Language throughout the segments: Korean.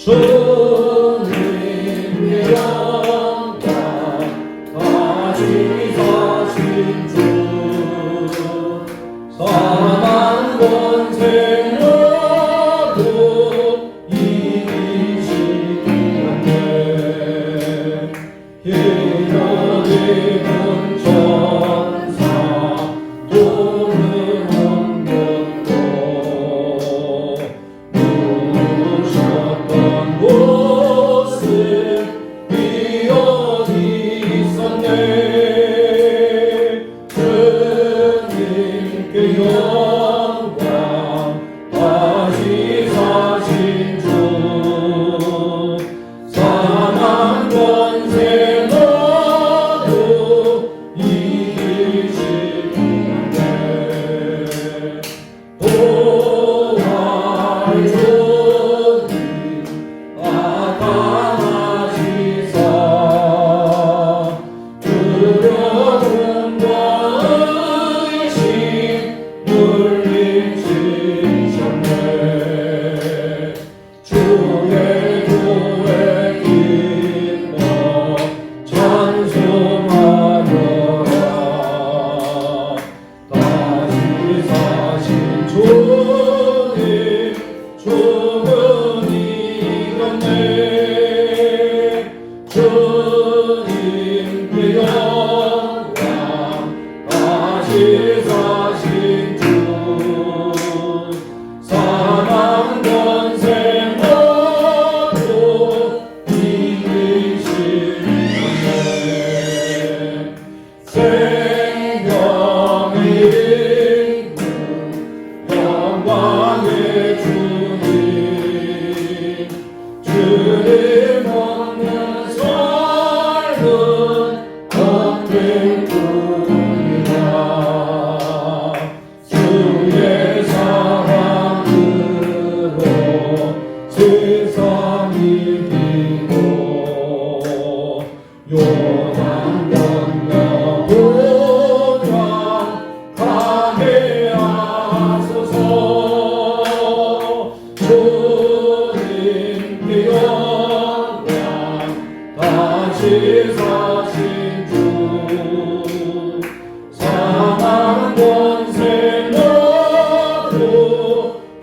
주님의 영광 다시 사신 주 사망 권세 모두 이기시기에 예언의 천사 도는 온전도 누우셨던 곳을 비어이 있었네. 주님께 영광 다시 사신 주 사망 권세 모두 이기시기에 도와주니 나타나시사 두려움과 의심 물리치셨네. 주의 교회 기뻐 찬송하여라. 다시 사신 주님 죽은 이겼네. 주님께 영광 다시 사신 주 사망 권세 모두 이기시네. 생명의 인구 영광의 주님 주님 없는 삶은 헛된 꿈이다. 주의 사랑으로 세상 이기고 요단 건너 보라 감회하소서. 주님께 영광 다시 사신 주 사망 권세 모두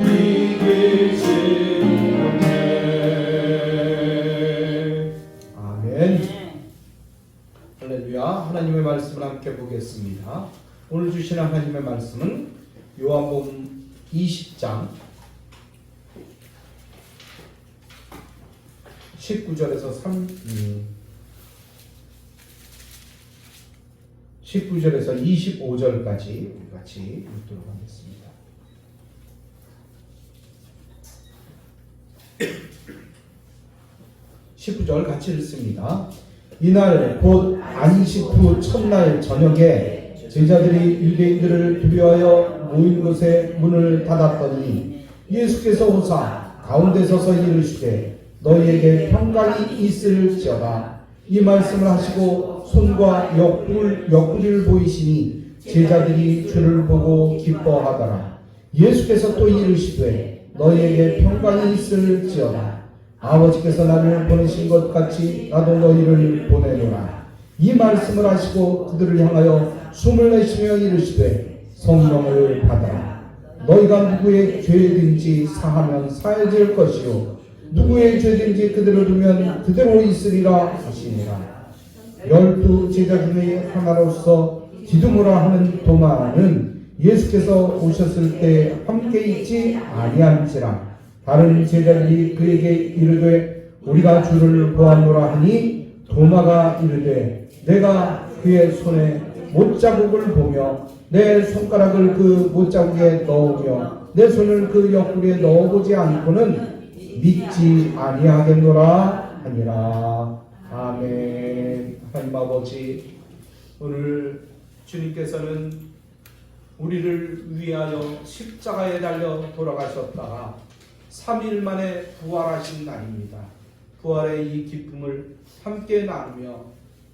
이기시네. 아멘. 할렐루야. 하나님의 말씀을 함께 보겠습니다. 오늘 주시는 하나님의 말씀은 요한복음 20장 19절에서 25절까지 우리 같이 읽도록 하겠습니다. (19절) 같이 읽습니다. 이날 곧 안식 후 첫날 저녁에 제자들이 유대인들을 두려워하여 모인 곳에 문을 닫았더니 예수께서 오사 가운데 서서 이르시되 너희에게 평강이 있을지어다. 이 말씀을 하시고 손과 옆구리를 보이시니 제자들이 주를 보고 기뻐하더라. 예수께서 또 이르시되 너희에게 평강이 있을지어다. 아버지께서 나를 보내신 것 같이 나도 너희를 보내노라. 이 말씀을 하시고 그들을 향하여 숨을 내쉬며 이르시되 성령을 받아라. 너희가 누구의 죄든지 사하면 사해질 것이요 누구의 죄든지 그대로 두면 그대로 있으리라 하시니라. 12 제자 중에 하나로서 디두모라 하는 도마는 예수께서 오셨을 때 함께 있지 아니한지라. 다른 제자들이 그에게 이르되 우리가 주를 보았노라 하니 도마가 이르되 내가 그의 손에 못자국을 보며 내 손가락을 그 못자국에 넣으며 내 손을 그 옆구리에 넣어보지 않고는 믿지 아니하겠노라 하니라. 아멘. 하나님 아버지, 오늘 주님께서는 우리를 위하여 십자가에 달려 돌아가셨다가 3일 만에 부활하신 날입니다. 부활의 이 기쁨을 함께 나누며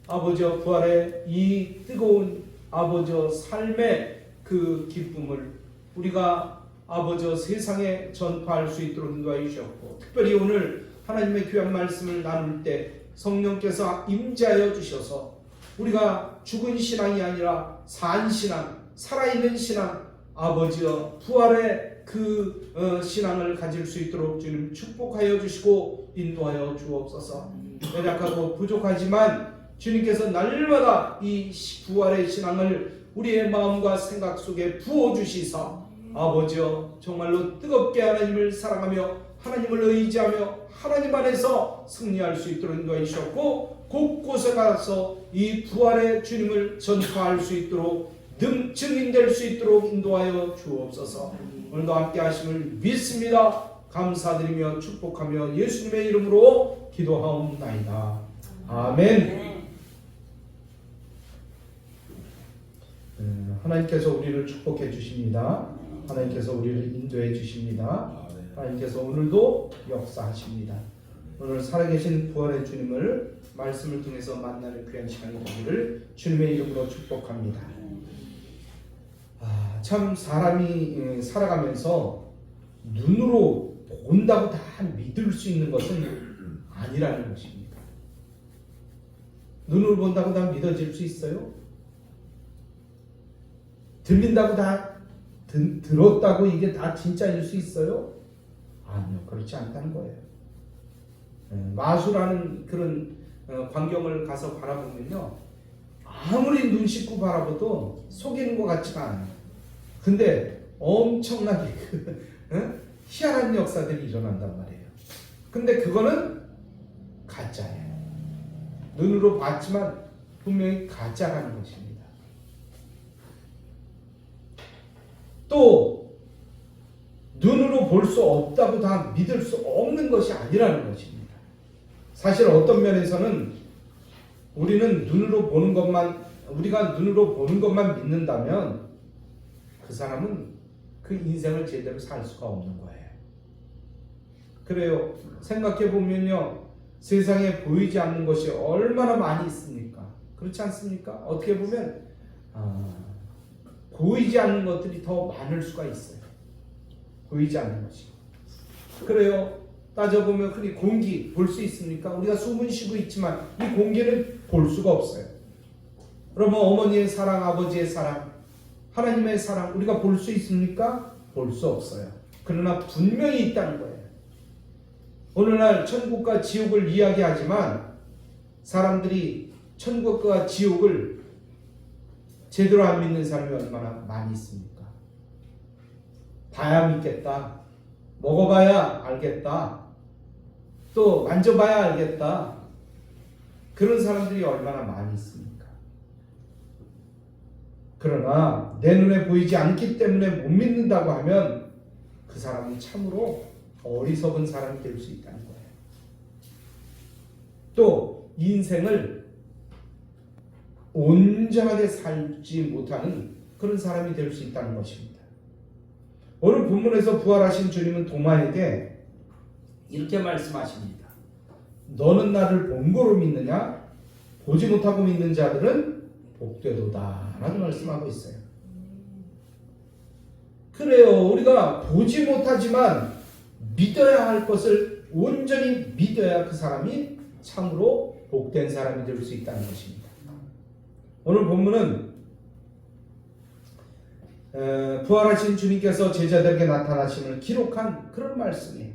아버지와 부활의 이 뜨거운 아버지와 삶의 그 기쁨을 우리가 아버지와 세상에 전파할 수 있도록 인도하여 주셨고, 특별히 오늘 하나님의 귀한 말씀을 나눌 때 성령께서 임재하여 주셔서 우리가 죽은 신앙이 아니라 산 신앙, 살아있는 신앙, 아버지여 부활의 그 신앙을 가질 수 있도록 주님 축복하여 주시고 인도하여 주옵소서. 연약하고 부족하지만 주님께서 날마다 이 부활의 신앙을 우리의 마음과 생각 속에 부어주시사 아버지여 정말로 뜨겁게 하나님을 사랑하며 하나님을 의지하며 하나님 안에서 승리할 수 있도록 인도해 주셨고 곳곳에 가서 이 부활의 주님을 전파할 수 있도록 증인될 수 있도록 인도하여 주옵소서. 오늘도 함께 하심을 믿습니다. 감사드리며 축복하며 예수님의 이름으로 기도하옵나이다. 아멘. 하나님께서 우리를 축복해 주십니다. 하나님께서 우리를 인도해 주십니다. 하나님께서 오늘도 역사하십니다. 오늘 살아계신 부활의 주님을 말씀을 통해서 만나는 귀한 시간이 되기를 주님의 이름으로 축복합니다. 참 사람이 살아가면서 눈으로 본다고 다 믿을 수 있는 것은 아니라는 것입니다. 눈으로 본다고 다 믿어질 수 있어요? 들린다고 다 들었다고 이게 다 진짜일 수 있어요? 아니요, 그렇지 않다는 거예요. 마술하는 그런 광경을 가서 바라보면요, 아무리 눈 씻고 바라봐도 속이는 것 같지가 않아요. 근데 엄청나게 희한한 역사들이 일어난단 말이에요. 근데 그거는 가짜예요. 눈으로 봤지만 분명히 가짜라는 것입니다. 또 눈으로 볼 수 없다고 다 믿을 수 없는 것이 아니라는 것입니다. 사실 어떤 면에서는 우리가 눈으로 보는 것만 믿는다면 그 사람은 그 인생을 제대로 살 수가 없는 거예요. 그래요. 생각해 보면요, 세상에 보이지 않는 것이 얼마나 많이 있습니까? 그렇지 않습니까? 어떻게 보면 보이지 않는 것들이 더 많을 수가 있어요. 보이지 않는 것이. 그래요. 따져보면 흔히 공기 볼 수 있습니까? 우리가 숨은 쉬고 있지만 이 공기는 볼 수가 없어요. 그러면 어머니의 사랑, 아버지의 사랑, 하나님의 사랑 우리가 볼 수 있습니까? 볼 수 없어요. 그러나 분명히 있다는 거예요. 오늘날 천국과 지옥을 이야기하지만 사람들이 천국과 지옥을 제대로 안 믿는 사람이 얼마나 많이 있습니까? 봐야 믿겠다. 먹어봐야 알겠다. 또 만져봐야 알겠다. 그런 사람들이 얼마나 많이 있습니까? 그러나 내 눈에 보이지 않기 때문에 못 믿는다고 하면 그 사람은 참으로 어리석은 사람이 될 수 있다는 거예요. 또 인생을 온전하게 살지 못하는 그런 사람이 될 수 있다는 것입니다. 오늘 본문에서 부활하신 주님은 도마에게 이렇게 말씀하십니다. 너는 나를 본고로 믿느냐? 보지 못하고 믿는 자들은 복되도다 라고 말씀하고 있어요. 그래요. 우리가 보지 못하지만 믿어야 할 것을 온전히 믿어야 그 사람이 참으로 복된 사람이 될 수 있다는 것입니다. 오늘 본문은 부활하신 주님께서 제자들에게 나타나심을 기록한 그런 말씀이에요.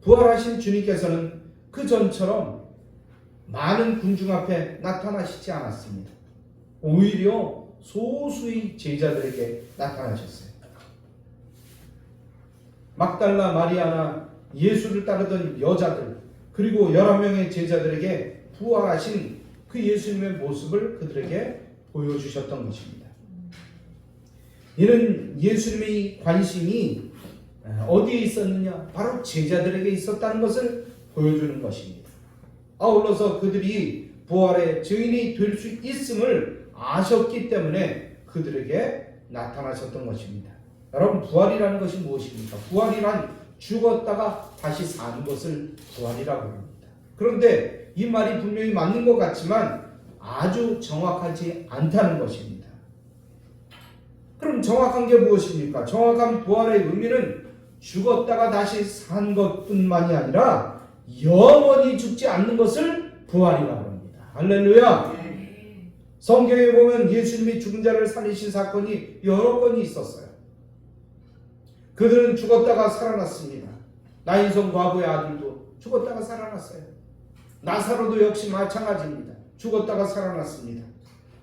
부활하신 주님께서는 그 전처럼 많은 군중 앞에 나타나시지 않았습니다. 오히려 소수의 제자들에게 나타나셨어요. 막달라 마리아나 예수를 따르던 여자들 그리고 11명의 제자들에게 부활하신 그 예수님의 모습을 그들에게 보여주셨던 것입니다. 이는 예수님의 관심이 어디에 있었느냐? 바로 제자들에게 있었다는 것을 보여주는 것입니다. 아울러서 그들이 부활의 증인이 될 수 있음을 아셨기 때문에 그들에게 나타나셨던 것입니다. 여러분, 부활이라는 것이 무엇입니까? 부활이란 죽었다가 다시 사는 것을 부활이라고 합니다. 그런데 이 말이 분명히 맞는 것 같지만 아주 정확하지 않다는 것입니다. 그럼 정확한 게 무엇입니까? 정확한 부활의 의미는 죽었다가 다시 산 것뿐만이 아니라 영원히 죽지 않는 것을 부활이라고 합니다. 할렐루야. 성경에 보면 예수님이 죽은 자를 살리신 사건이 여러 건이 있었어요. 그들은 죽었다가 살아났습니다. 나인성 과부의 아들도 죽었다가 살아났어요. 나사로도 역시 마찬가지입니다. 죽었다가 살아났습니다.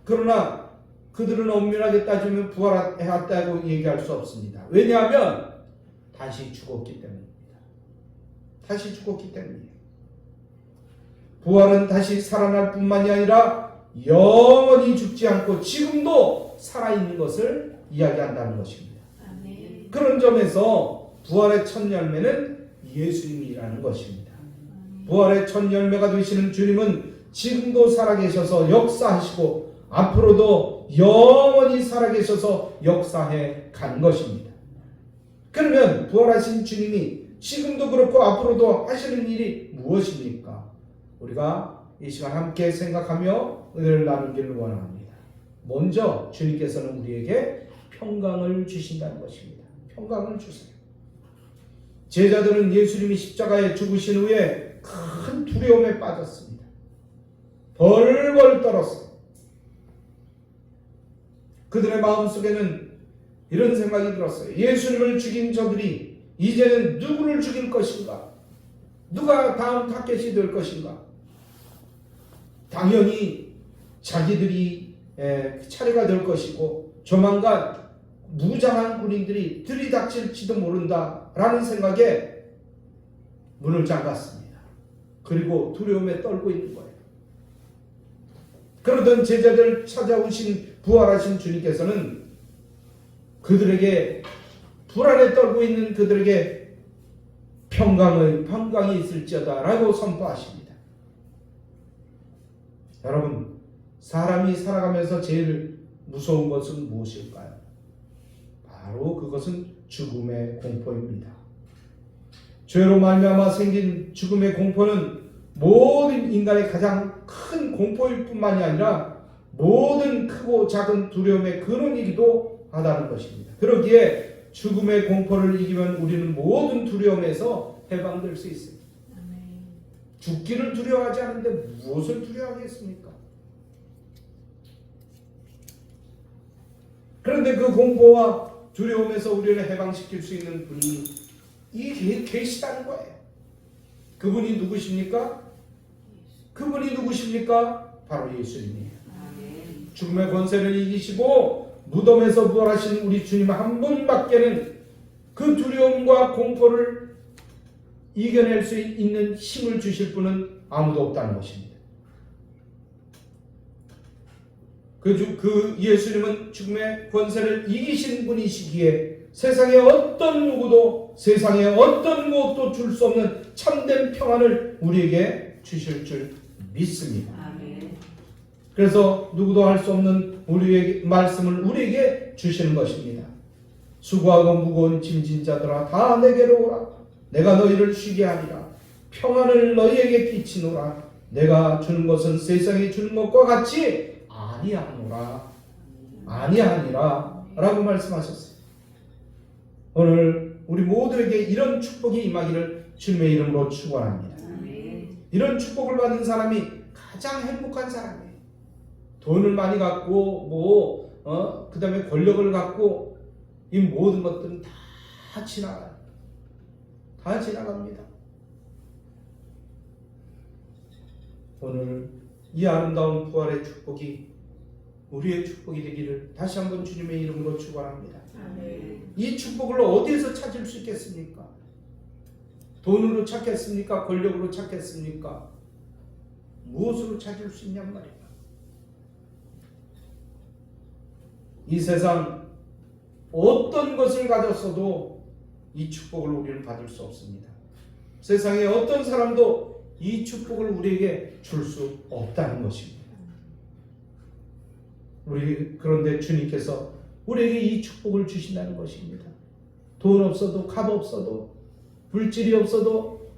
그러나 그들은 엄밀하게 따지면 부활해왔다고 얘기할 수 없습니다. 왜냐하면 다시 죽었기 때문입니다. 다시 죽었기 때문이에요. 부활은 다시 살아날 뿐만이 아니라 영원히 죽지 않고 지금도 살아있는 것을 이야기한다는 것입니다. 아멘. 그런 점에서 부활의 첫 열매는 예수님이라는 것입니다. 부활의 첫 열매가 되시는 주님은 지금도 살아계셔서 역사하시고 앞으로도 영원히 살아계셔서 역사해 간 것입니다. 그러면 부활하신 주님이 지금도 그렇고 앞으로도 하시는 일이 무엇입니까? 우리가 이 시간 함께 생각하며 은혜를 나누기를 원합니다. 먼저 주님께서는 우리에게 평강을 주신다는 것입니다. 평강을 주세요. 제자들은 예수님이 십자가에 죽으신 후에 큰 두려움에 빠졌습니다. 벌벌 떨었어요. 그들의 마음속에는 이런 생각이 들었어요. 예수님을 죽인 저들이 이제는 누구를 죽일 것인가? 누가 다음 타겟이 될 것인가? 당연히 자기들이 차례가 될 것이고 조만간 무장한 군인들이 들이닥칠지도 모른다라는 생각에 문을 잠갔습니다. 그리고 두려움에 떨고 있는 거예요. 그러던 제자들 찾아오신 부활하신 주님께서는 그들에게 불안에 떨고 있는 그들에게 평강이 있을지어다 라고 선포하십니다. 여러분, 사람이 살아가면서 제일 무서운 것은 무엇일까요? 바로 그것은 죽음의 공포입니다. 죄로 말미암아 생긴 죽음의 공포는 모든 인간의 가장 큰 공포일 뿐만이 아니라 모든 크고 작은 두려움의 근원이기도 하다는 것입니다. 그러기에 죽음의 공포를 이기면 우리는 모든 두려움에서 해방될 수 있습니다. 죽기를 두려워하지 않는데 무엇을 두려워하겠습니까? 그런데 그 공포와 두려움에서 우리를 해방시킬 수 있는 분이 계시다는 거예요. 그분이 누구십니까? 그분이 누구십니까? 바로 예수님이에요. 죽음의 권세를 이기시고 무덤에서 부활하신 우리 주님 한 분밖에는 그 두려움과 공포를 이겨낼 수 있는 힘을 주실 분은 아무도 없다는 것입니다. 그 예수님은 죽음의 권세를 이기신 분이시기에 세상의 어떤 누구도 세상의 어떤 무엇도 줄 수 없는 참된 평안을 우리에게 주실 줄 믿습니다. 그래서 누구도 할 수 없는 우리에게 말씀을 우리에게 주시는 것입니다. 수고하고 무거운 짐진 자들아 다 내게로 오라. 내가 너희를 쉬게 하리라. 평안을 너희에게 끼치노라. 내가 주는 것은 세상이 주는 것과 같이 아니하니라 라고 말씀하셨어요. 오늘 우리 모두에게 이런 축복이 임하기를 주님의 이름으로 축원합니다. 이런 축복을 받은 사람이 가장 행복한 사람이에요. 돈을 많이 갖고 그 다음에 권력을 갖고 이 모든 것들은 다 지나가요. 다 지나갑니다. 오늘 이 아름다운 부활의 축복이 우리의 축복이 되기를 다시 한번 주님의 이름으로 축원합니다. 이 축복을 어디에서 찾을 수 있겠습니까? 돈으로 찾겠습니까? 권력으로 찾겠습니까? 무엇으로 찾을 수 있냔 말이에요. 이 세상 어떤 것을 가졌어도 이 축복을 우리는 받을 수 없습니다. 세상에 어떤 사람도 이 축복을 우리에게 줄 수 없다는 것입니다. 그런데 주님께서 우리에게 이 축복을 주신다는 것입니다. 돈 없어도 값 없어도 물질이 없어도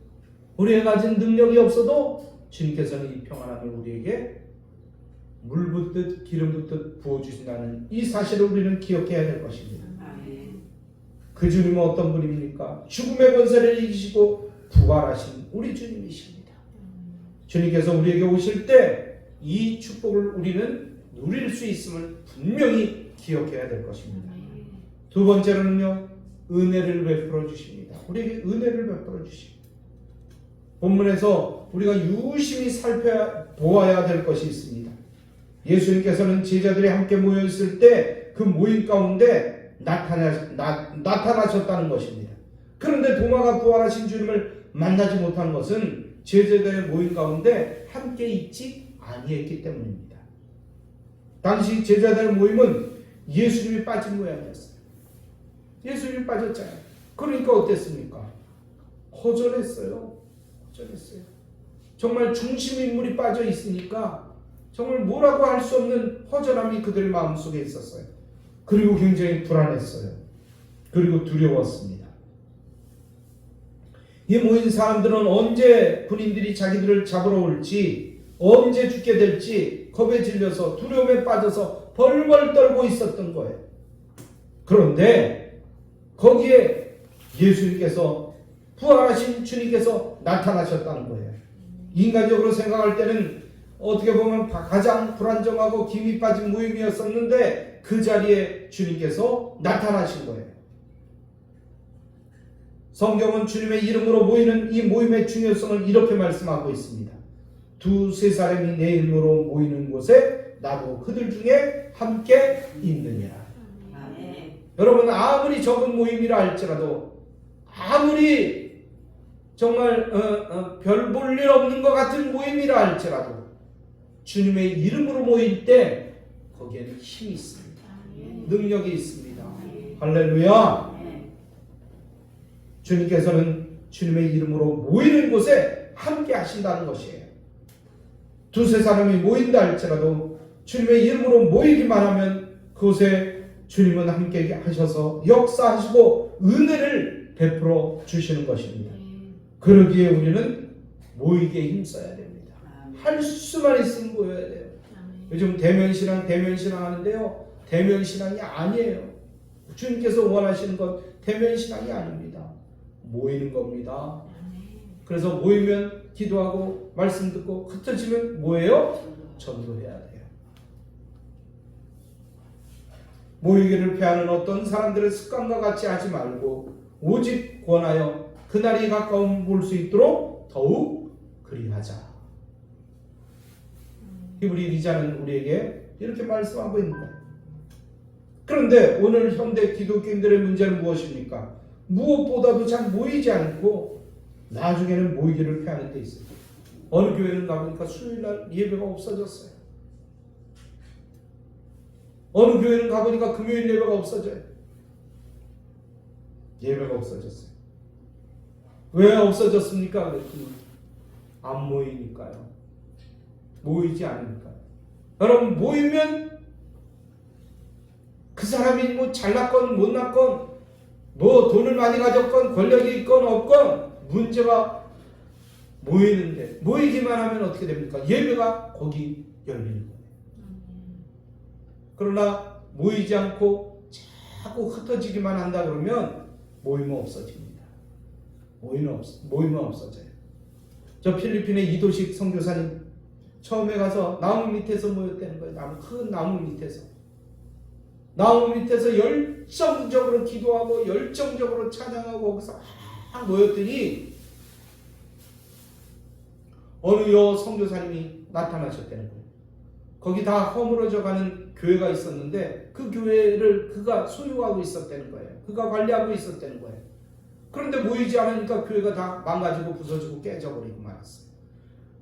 우리가 가진 능력이 없어도 주님께서는 이 평안함을 우리에게 물 붓듯 기름 붓듯 부어주신다는 이 사실을 우리는 기억해야 될 것입니다. 그 주님은 어떤 분입니까? 죽음의 권세를 이기시고 부활하신 우리 주님이십니다. 주님께서 우리에게 오실 때 이 축복을 우리는 누릴 수 있음을 분명히 기억해야 될 것입니다. 두 번째로는요, 은혜를 베풀어 주십니다. 우리에게 은혜를 베풀어 주십니다. 본문에서 우리가 유심히 살펴보아야 될 것이 있습니다. 예수님께서는 제자들이 함께 모여 있을 때 그 모임 가운데 나타나셨다는 것입니다. 그런데 도마가 부활하신 주님을 만나지 못한 것은 제자들의 모임 가운데 함께 있지 아니했기 때문입니다. 당시 제자들의 모임은 예수님이 빠진 모양이었어요. 예수님이 빠졌잖아요. 그러니까 어땠습니까? 허전했어요. 정말 중심 인물이 빠져 있으니까 정말 뭐라고 할 수 없는 허전함이 그들 마음속에 있었어요. 그리고 굉장히 불안했어요. 그리고 두려웠습니다. 이 모인 사람들은 언제 군인들이 자기들을 잡으러 올지, 언제 죽게 될지 겁에 질려서 두려움에 빠져서 벌벌 떨고 있었던 거예요. 그런데 거기에 예수님께서, 부활하신 주님께서 나타나셨다는 거예요. 인간적으로 생각할 때는 어떻게 보면 가장 불안정하고 김이 빠진 모임이었었는데 그 자리에 주님께서 나타나신 거예요. 성경은 주님의 이름으로 모이는 이 모임의 중요성을 이렇게 말씀하고 있습니다. 두세 사람이 내 이름으로 모이는 곳에 나도 그들 중에 함께 있느니라. 여러분, 아무리 적은 모임이라 할지라도, 아무리 정말 별 볼 일 없는 것 같은 모임이라 할지라도 주님의 이름으로 모일 때 거기에는 힘이 있습니다. 능력이 있습니다. 할렐루야. 주님께서는 주님의 이름으로 모이는 곳에 함께 하신다는 것이에요. 두세 사람이 모인다 할지라도 주님의 이름으로 모이기만 하면 그곳에 주님은 함께 하셔서 역사하시고 은혜를 베풀어 주시는 것입니다. 그러기에 우리는 모이기에 힘써야 됩니다. 할 수만 있으면 모여야 돼요. 요즘 대면신앙 하는데요, 대면신앙이 아니에요. 주님께서 원하시는 건 대면신앙이 아닙니다. 모이는 겁니다. 그래서 모이면 기도하고 말씀 듣고 흩어지면 뭐예요? 전도해야 돼요. 모이기를 피하는 어떤 사람들의 습관과 같이 하지 말고 오직 권하여 그날이 가까움 볼 수 있도록 더욱 그리하자. 히브리 기자는 우리에게 이렇게 말씀하고 있는 거예요. 그런데 오늘 현대 기독교인들의 문제는 무엇입니까? 무엇보다도 잘 모이지 않고 나중에는 모이기를 피하는 데 있어요. 어느 교회는 가보니까 수요일날 예배가 없어졌어요. 어느 교회는 가보니까 금요일 예배가 없어져요. 예배가 없어졌어요. 왜 없어졌습니까? 그랬더니 안 모이니까요. 모이지 않으니까요. 여러분, 모이면 그 사람이 뭐 잘났건 못났건, 뭐 돈을 많이 가졌건 권력이 있건 없건 문제가 모이는데, 모이기만 하면 어떻게 됩니까? 예배가 거기 열리는 거예요. 그러나 모이지 않고 자꾸 흩어지기만 한다 그러면 모임은 없어집니다. 모임은 없어져요. 저 필리핀의 이도식 선교사님 처음에 가서 나무 밑에서 모였다는 거예요. 큰 나무 밑에서. 나무 밑에서 열정적으로 기도하고 열정적으로 찬양하고 거기서 모였더니 어느 여 선교사님이 나타나셨다는 거예요. 거기 다 허물어져 가는 교회가 있었는데 그 교회를 그가 소유하고 있었다는 거예요. 그가 관리하고 있었다는 거예요. 그런데 모이지 않으니까 교회가 다 망가지고 부서지고 깨져버리고 말았어요.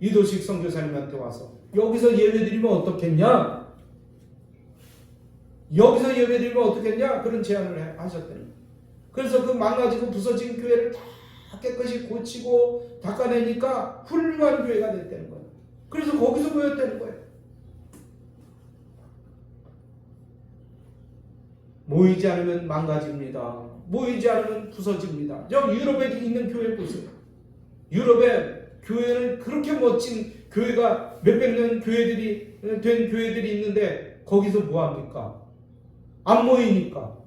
이도식 선교사님한테 와서 여기서 예배드리면 어떻겠냐? 여기서 예배드리면 어떻겠냐? 그런 제안을 하셨다는 거예요. 그래서 그 망가지고 부서진 교회를 다 깨끗이 고치고 닦아내니까 훌륭한 교회가 됐다는 거예요. 그래서 거기서 모였다는 거예요. 모이지 않으면 망가집니다. 모이지 않으면 부서집니다. 저 유럽에 있는 교회 보세요. 유럽에 교회는 그렇게 멋진 교회가 몇백 년 된 교회들이 있는데 거기서 뭐합니까? 안 모이니까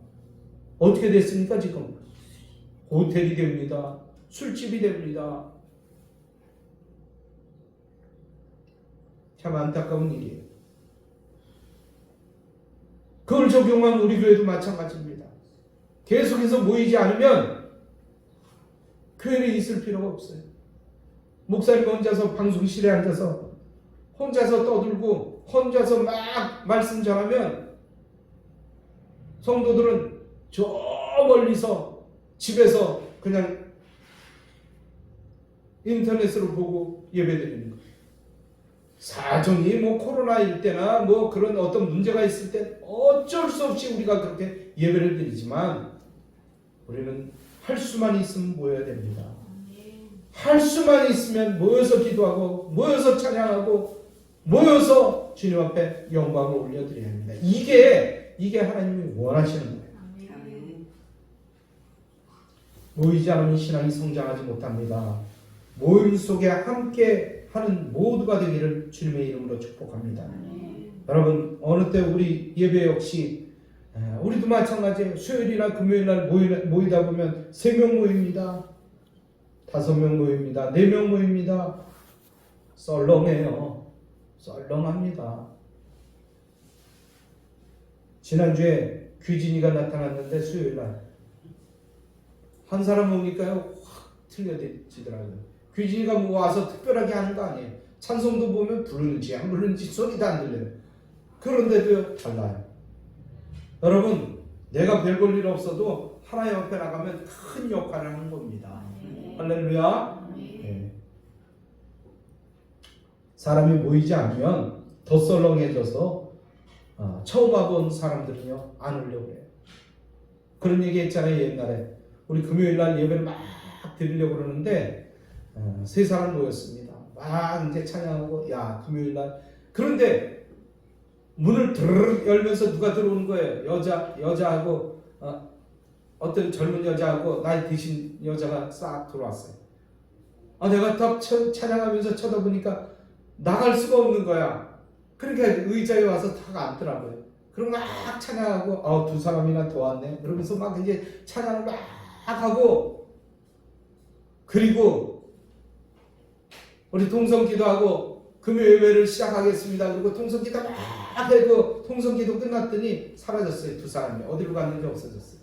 어떻게 됐습니까? 지금 호텔이 됩니다. 술집이 됩니다. 참 안타까운 일이에요. 그걸 적용한 우리 교회도 마찬가지입니다. 계속해서 모이지 않으면 교회에 있을 필요가 없어요. 목사님 혼자서 방송실에 앉아서 혼자서 떠들고 혼자서 막 말씀 전하면 성도들은 저 멀리서 집에서 그냥 인터넷으로 보고 예배드리는 거예요. 사정이 뭐 코로나일 때나 뭐 그런 어떤 문제가 있을 때 어쩔 수 없이 우리가 그렇게 예배를 드리지만 우리는 할 수만 있으면 모여야 됩니다. 할 수만 있으면 모여서 기도하고 모여서 찬양하고 모여서 주님 앞에 영광을 올려드려야 합니다. 이게 하나님이 원하시는 거예요. 모이지 않으면 신앙이 성장하지 못합니다. 모임 속에 함께 하는 모두가 되기를 주님의 이름으로 축복합니다. 여러분 어느 때 우리 예배 역시 우리도 마찬가지예요. 수요일이나 금요일날 모이다 보면 3명 모입니다. 5명 모입니다. 4명 모입니다. 썰렁해요. 썰렁합니다. 지난주에 귀진이가 나타났는데 수요일날 한 사람 오니까요 확 틀려지더라고요. 귀진이가 뭐 와서 특별하게 하는 거 아니에요. 찬송도 보면 부르는지 안 부르는지 소리도 안 들려요. 그런데도 달라요. 여러분 내가 별 볼 일 없어도 하나님 앞에 나가면 큰 역할을 하는 겁니다. 할렐루야. 네. 사람이 모이지 않으면 더 썰렁해져서 처음 와본 사람들은요 안 오려고 해요. 그런 얘기 했잖아요. 옛날에 우리 금요일날 예배를 막 드리려고 그러는데 3사람 모였습니다. 막 이제 찬양하고 야 금요일날 그런데 문을 드르륵 열면서 누가 들어오는 거예요. 여자하고 어떤 젊은 여자하고 나이 드신 여자가 싹 들어왔어요. 내가 딱 찬양하면서 쳐다보니까 나갈 수가 없는 거야. 그러니까 의자에 와서 탁 앉더라고요. 그럼 막 찬양하고 2사람이나 더 왔네. 그러면서 막 이제 찬양을 막 하고 그리고 우리 통성기도하고 금요예배를 시작하겠습니다. 그리고 통성기도 막 해도 통성기도 끝났더니 사라졌어요. 2사람이 어디로 갔는지 없어졌어요.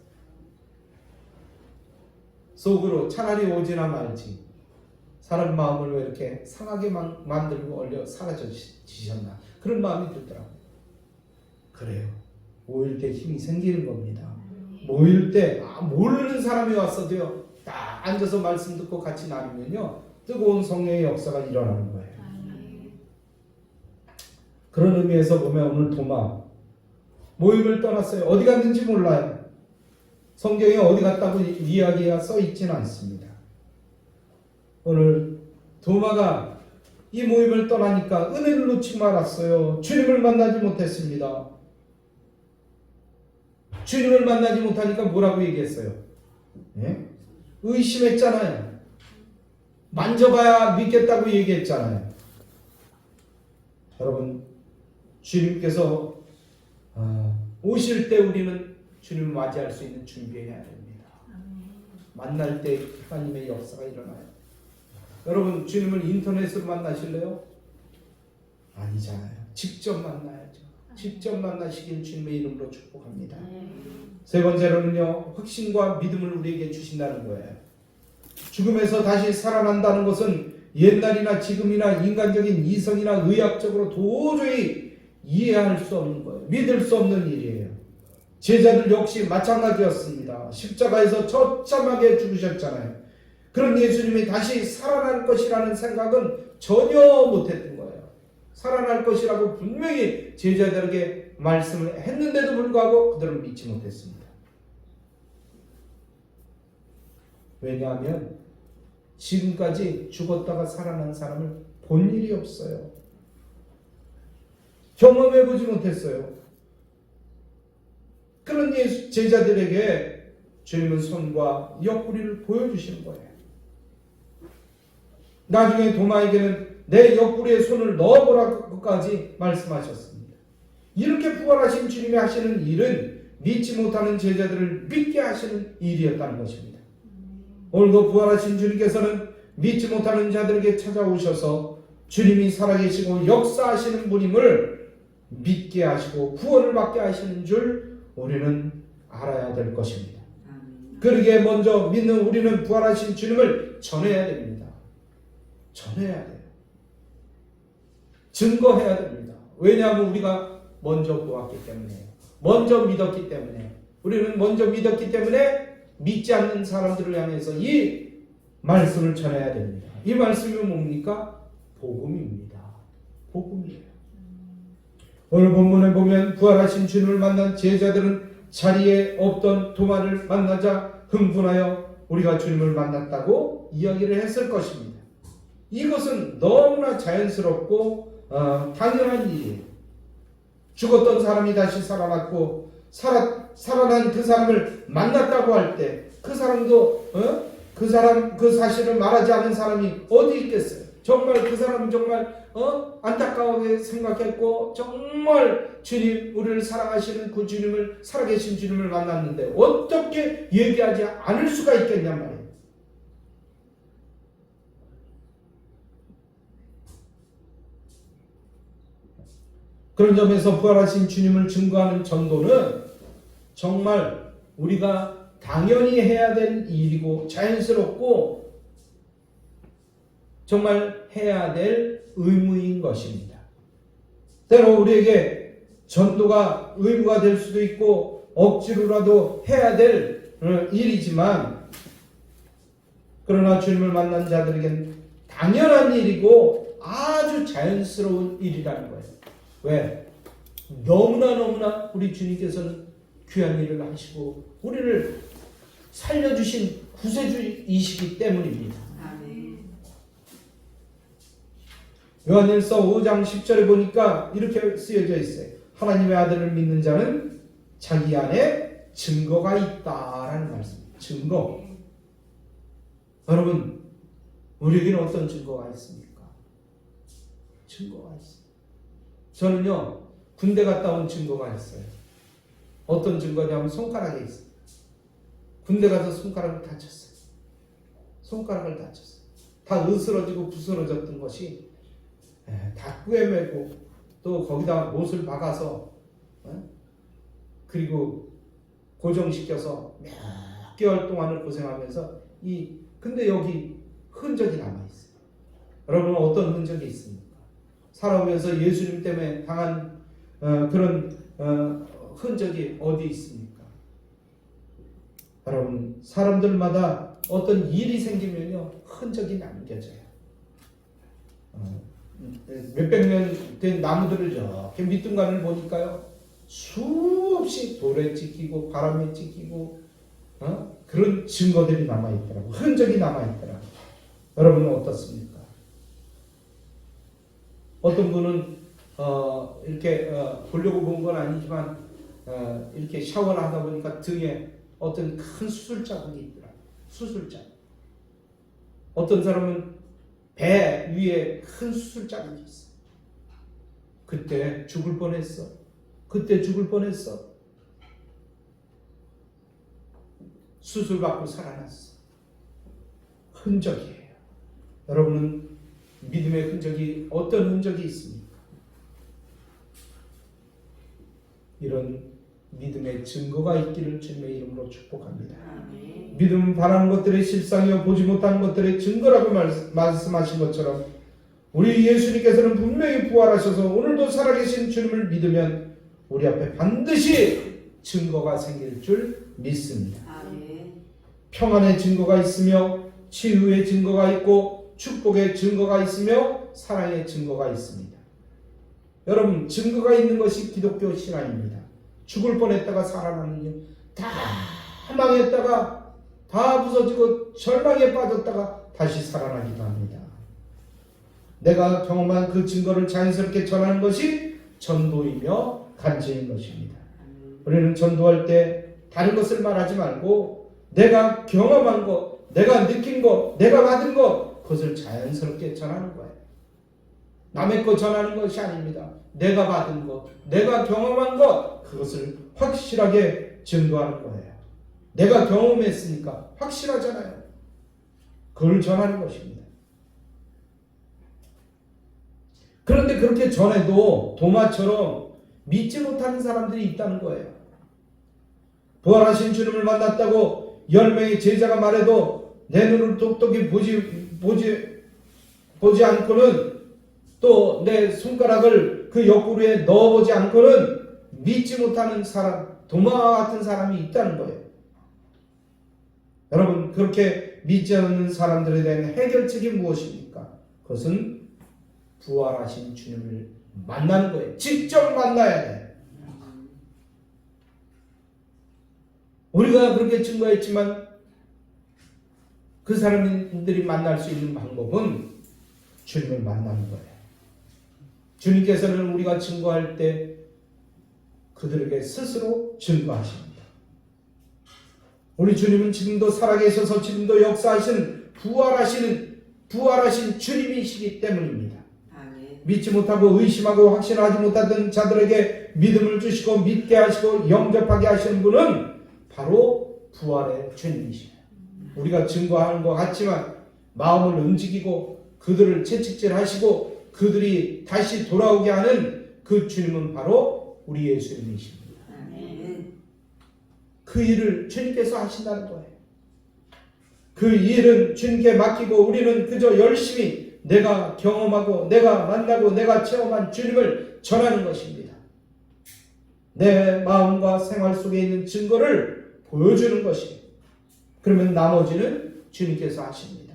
속으로 차라리 오지나 말지 사람 마음을 왜 이렇게 상하게 만들고 얼려 사라지셨나 그런 마음이 들더라고요. 그래요. 모일 때 힘이 생기는 겁니다. 모일 때 모르는 사람이 왔어도요 딱 앉아서 말씀 듣고 같이 나누면요 뜨거운 성령의 역사가 일어나는 거예요. 그런 의미에서 보면 오늘 도마 모임을 떠났어요. 어디 갔는지 몰라요. 성경에 어디 갔다고 이야기가 써 있지는 않습니다. 오늘 도마가 이 모임을 떠나니까 은혜를 놓치고 말았어요. 주님을 만나지 못했습니다. 주님을 만나지 못하니까 뭐라고 얘기했어요? 네? 의심했잖아요. 만져봐야 믿겠다고 얘기했잖아요. 여러분 주님께서 오실 때 우리는 주님을 맞이할 수 있는 준비해야 됩니다. 만날 때 하나님의 역사가 일어나요. 여러분 주님을 인터넷으로 만나실래요? 아니잖아요. 직접 만나야죠. 직접 만나시길 주님의 이름으로 축복합니다. 3번째로는요 확신과 믿음을 우리에게 주신다는 거예요. 죽음에서 다시 살아난다는 것은 옛날이나 지금이나 인간적인 이성이나 의학적으로 도저히 이해할 수 없는 거예요. 믿을 수 없는 일이에요. 제자들 역시 마찬가지였습니다. 십자가에서 처참하게 죽으셨잖아요. 그런 예수님이 다시 살아날 것이라는 생각은 전혀 못했던 거예요. 살아날 것이라고 분명히 제자들에게 말씀을 했는데도 불구하고 그들은 믿지 못했습니다. 왜냐하면 지금까지 죽었다가 살아난 사람을 본 일이 없어요. 경험해보지 못했어요. 그런 제자들에게 주님은 손과 옆구리를 보여주시는 거예요. 나중에 도마에게는 내 옆구리에 손을 넣어보라고까지 말씀하셨습니다. 이렇게 부활하신 주님이 하시는 일은 믿지 못하는 제자들을 믿게 하시는 일이었다는 것입니다. 오늘도 부활하신 주님께서는 믿지 못하는 자들에게 찾아오셔서 주님이 살아계시고 역사하시는 분임을 믿게 하시고 구원을 받게 하시는 줄 우리는 알아야 될 것입니다. 그러기에 먼저 믿는 우리는 부활하신 주님을 전해야 됩니다. 전해야 돼요. 증거해야 됩니다. 왜냐하면 우리가 먼저 보았기 때문에, 먼저 믿었기 때문에, 우리는 먼저 믿었기 때문에 믿지 않는 사람들을 향해서 이 말씀을 전해야 됩니다. 이 말씀이 뭡니까? 복음입니다. 복음이에요. 오늘 본문에 보면 부활하신 주님을 만난 제자들은 자리에 없던 도마를 만나자 흥분하여 우리가 주님을 만났다고 이야기를 했을 것입니다. 이것은 너무나 자연스럽고 당연한 일이에요. 죽었던 사람이 다시 살아났고 살아난 그 사람을 만났다고 할 때 그 사람도 그 사실을 말하지 않은 사람이 어디 있겠어요? 정말 그 사람은 정말 안타까워하게 생각했고 정말 주님, 우리를 사랑하시는 그 주님을, 살아계신 주님을 만났는데 어떻게 얘기하지 않을 수가 있겠냔 말이에요. 그런 점에서 부활하신 주님을 증거하는 전도는 정말 우리가 당연히 해야 될 일이고 자연스럽고 정말 해야 될 의무인 것입니다. 때로 우리에게 전도가 의무가 될 수도 있고 억지로라도 해야 될 일이지만, 그러나 주님을 만난 자들에겐 당연한 일이고 아주 자연스러운 일이라는 거예요. 왜? 너무나 우리 주님께서는 귀한 일을 하시고 우리를 살려주신 구세주이시기 때문입니다. 요한일서 5장 10절에 보니까 이렇게 쓰여져 있어요. 하나님의 아들을 믿는 자는 자기 안에 증거가 있다라는 말씀입니다. 증거. 여러분, 우리에게는 어떤 증거가 있습니까? 증거가 있어요. 저는요, 군대 갔다 온 증거가 있어요. 어떤 증거냐면 손가락에 있어요. 군대 가서 손가락을 다쳤어요. 손가락을 다쳤어요. 다 으스러지고 부스러졌던 것이 다 꿰매고 또 거기다 못을 박아서 그리고 고정시켜서 몇 개월 동안을 고생하면서 근데 여기 흔적이 남아있어요. 여러분, 어떤 흔적이 있습니까? 살아오면서 예수님 때문에 당한 그런 흔적이 어디 있습니까? 여러분, 사람들마다 어떤 일이 생기면요 흔적이 남겨져요. 몇백 년 된 나무들을 이렇게 밑둥간을 보니까요 수없이 돌에 찍히고 바람에 찍히고 그런 증거들이 남아있더라고. 흔적이 남아있더라고. 여러분은 어떻습니까? 어떤 분은 이렇게 보려고 본 건 아니지만 이렇게 샤워를 하다 보니까 등에 어떤 큰 수술 자국이 있더라고. 수술 자국. 어떤 사람은 배 위에 큰 수술 자국이 있어. 그때 죽을 뻔했어. 그때 죽을 뻔했어. 수술 받고 살아났어. 흔적이에요. 여러분은 믿음의 흔적이 어떤 흔적이 있습니까? 이런 믿음의 증거가 있기를 주님의 이름으로 축복합니다. 믿음은 바라는 것들의 실상이요 보지 못하는 것들의 증거라고 말씀하신 것처럼 우리 예수님께서는 분명히 부활하셔서 오늘도 살아계신 주님을 믿으면 우리 앞에 반드시 증거가 생길 줄 믿습니다. 평안의 증거가 있으며 치유의 증거가 있고 축복의 증거가 있으며 사랑의 증거가 있습니다. 여러분, 증거가 있는 것이 기독교 신앙입니다. 죽을 뻔했다가 살아나는 일, 다 망했다가 다 부서지고 절망에 빠졌다가 다시 살아나기도 합니다. 내가 경험한 그 증거를 자연스럽게 전하는 것이 전도이며 간증인 것입니다. 우리는 전도할 때 다른 것을 말하지 말고 내가 경험한 것, 내가 느낀 것, 내가 받은 것, 그것을 자연스럽게 전하는 거예요. 남의 것 전하는 것이 아닙니다. 내가 받은 것, 내가 경험한 것, 그것을 확실하게 증거하는 거예요. 내가 경험했으니까 확실하잖아요. 그걸 전하는 것입니다. 그런데 그렇게 전해도 도마처럼 믿지 못하는 사람들이 있다는 거예요. 부활하신 주님을 만났다고 10명의 제자가 말해도 내 눈을 똑똑히 보지 않고는, 또 내 손가락을 그 옆구리에 넣어보지 않고는 믿지 못하는 사람, 도마와 같은 사람이 있다는 거예요. 여러분, 그렇게 믿지 않는 사람들에 대한 해결책이 무엇입니까? 그것은 부활하신 주님을 만나는 거예요. 직접 만나야 돼요. 우리가 그렇게 증거했지만 그 사람들이 만날 수 있는 방법은 주님을 만나는 거예요. 주님께서는 우리가 증거할 때 그들에게 스스로 증거하십니다. 우리 주님은 지금도 살아계셔서 지금도 역사하시는 부활하신 주님이시기 때문입니다. 믿지 못하고 의심하고 확신하지 못하던 자들에게 믿음을 주시고 믿게 하시고 영접하게 하시는 분은 바로 부활의 주님이십니다. 우리가 증거하는 것 같지만 마음을 움직이고 그들을 채찍질하시고 그들이 다시 돌아오게 하는 그 주님은 바로 우리 예수님이십니다. 그 일을 주님께서 하신다는 거예요. 그 일은 주님께 맡기고 우리는 그저 열심히 내가 경험하고 내가 만나고 내가 체험한 주님을 전하는 것입니다. 내 마음과 생활 속에 있는 증거를 보여주는 것이에요. 그러면 나머지는 주님께서 하십니다.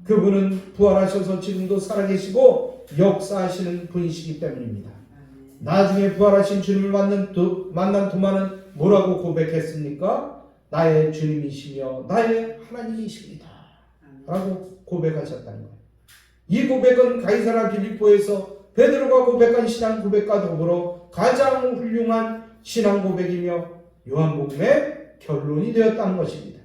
그분은 부활하셔서 지금도 살아계시고 역사하시는 분이시기 때문입니다. 나중에 부활하신 주님을 만난 도마는 뭐라고 고백했습니까? 나의 주님이시며 나의 하나님이십니다 라고 고백하셨다는 거예요. 이 고백은 가이사랴 빌립보에서 베드로가 고백한 신앙 고백과 더불어 가장 훌륭한 신앙 고백이며 요한복음의 결론이 되었다는 것입니다.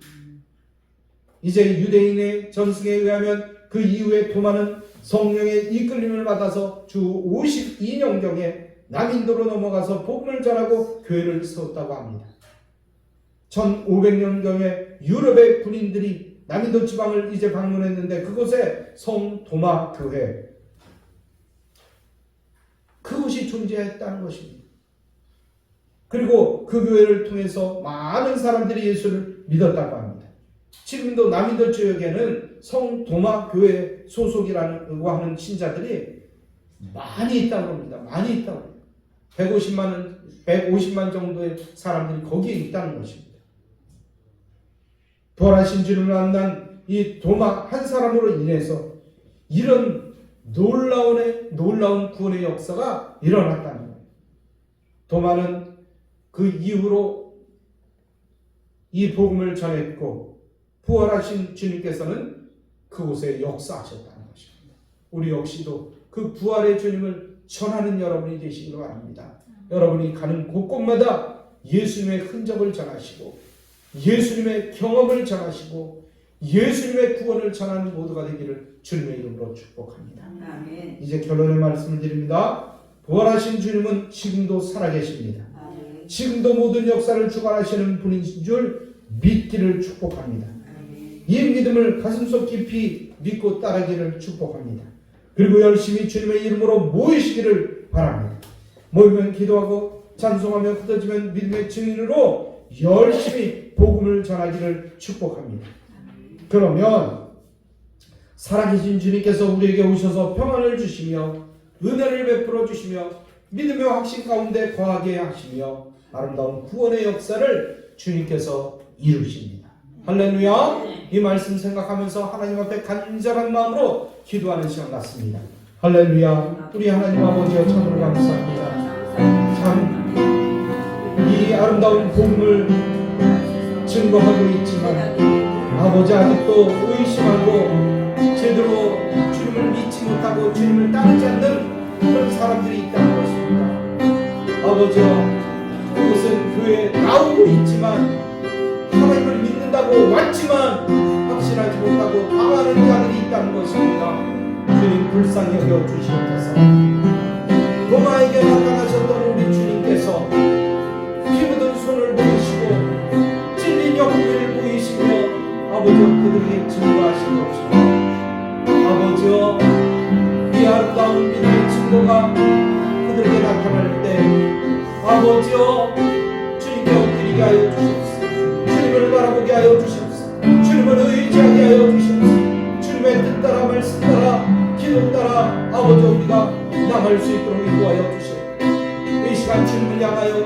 이제 유대인의 전승에 의하면 그 이후에 도마는 성령의 이끌림을 받아서 주 52년경에 남인도로 넘어가서 복음을 전하고 교회를 세웠다고 합니다. 1500년경에 유럽의 군인들이 남인도 지방을 이제 방문했는데 그곳에 성 도마 교회, 그곳이 존재했다는 것입니다. 그리고 그 교회를 통해서 많은 사람들이 예수를 믿었다고 합니다. 지금도 남인도 지역에는 성 도마 교회 소속이라고 하는 신자들이 많이 있다고 합니다. 많이 있다고 합니다. 150만 정도의 사람들이 거기에 있다는 것입니다. 부활하신 주님을 만난 이 도마 한 사람으로 인해서 이런 놀라운 구원의 역사가 일어났다는 거예요. 도마는 그 이후로 이 복음을 전했고 부활하신 주님께서는 그곳에 역사하셨다는 것입니다. 우리 역시도 그 부활의 주님을 전하는 여러분이 되시길 바랍니다. 여러분이 가는 곳곳마다 예수님의 흔적을 전하시고 예수님의 경험을 전하시고 예수님의 구원을 전하는 모두가 되기를 주님의 이름으로 축복합니다. 아멘. 이제 결론의 말씀을 드립니다. 부활하신 주님은 지금도 살아계십니다. 아멘. 지금도 모든 역사를 주관하시는 분인 줄 믿기를 축복합니다. 아멘. 이 믿음을 가슴속 깊이 믿고 따르기를 축복합니다. 그리고 열심히 주님의 이름으로 모이시기를 바랍니다. 모이면 기도하고 찬송하며 흩어지면 믿음의 증인으로 열심히 복음을 전하기를 축복합니다. 그러면 살아계신 주님께서 우리에게 오셔서 평안을 주시며 은혜를 베풀어 주시며 믿음의 확신 가운데 거하게 하시며 아름다운 구원의 역사를 주님께서 이루십니다. 할렐루야. 이 말씀 생각하면서 하나님 앞에 간절한 마음으로 기도하는 시간 같습니다. 할렐루야. 우리 하나님 아버지여 참으로 감사합니다. 참 이 아름다운 복음을 증거하고 있지만 아버지 아직도 의심하고 제대로 주님을 믿지 못하고 주님을 따르지 않는 그런 사람들이 있다는 것입니다. 아버지여, 그것은 교회에 나오고 있지만 하나님을 믿는다고 왔지만 확신하지 못하고 당하는 자들이 있다는 것입니다. 주님 불쌍히 여겨 주시옵소서. 도마에게 나타나셨던 우리 주님께서 피 묻은 손을 보이시고 찔린 옆구리를 보이시며 아버지 그들에게 증거하신 것입니다. 아버지여 이 아름다운 믿음의 증거가 그들에게 나타날 때 아버지여 주님께 엎드리게 하여 주시옵소서. 주님을 바라보게 하여 주시옵소서. 주님을 의지하게 하여 주시옵소서. 주님의 뜻 따라 말씀 따라 기도 따라 아버지 우리가 나갈 수 있도록 인도하여 주시옵소서. 이 시간 주님을 향하여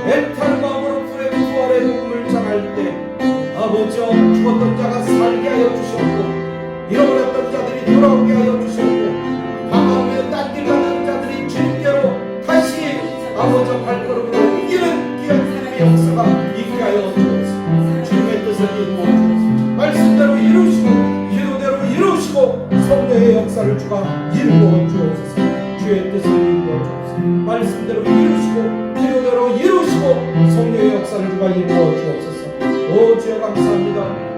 애타는 마음으로 부활의 복음을 전할 때 아버지여 죽었던 자가 살게 하여 주시옵고 잃어버렸던 자들이 돌아오게 하여 주시옵고 방황하며 딴길 가는 자들이 주님께로 다시 아버지여 발걸음을 옮기는 귀한 주님의 역사가 있게 하여 주옵소서. 주님의 뜻을 이루어 주옵소서. 말씀대로 이루시고 기도대로 이루시고 성령의 역사를 주가 이루어 주옵소서. 주의 뜻을 이루어 주옵소서. 말씀대로 이루시고 기도대로 이루시고 성령의 역사를 주가 이루어 주옵소서. 오 주여 감사합니다.